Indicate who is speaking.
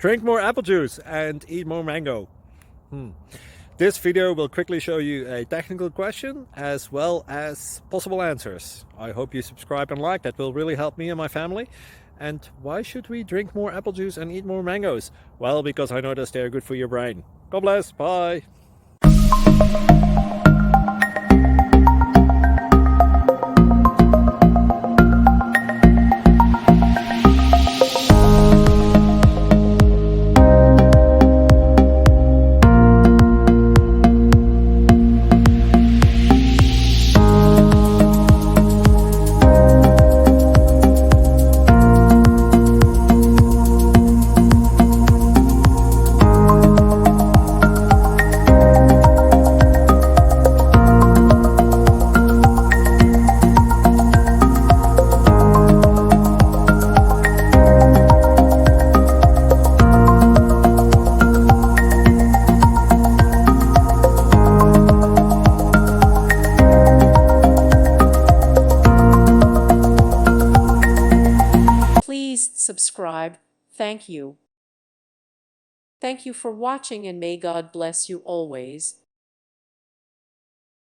Speaker 1: Drink more apple juice and eat more mango. This video will quickly show you a technical question as well as possible answers. I hope you subscribe and like, that will really help me and my family. And why should we drink more apple juice and eat more mangoes? Well, because I noticed they're good for your brain. God bless, bye!
Speaker 2: Please subscribe. Thank you. Thank you for watching, and may God bless you always.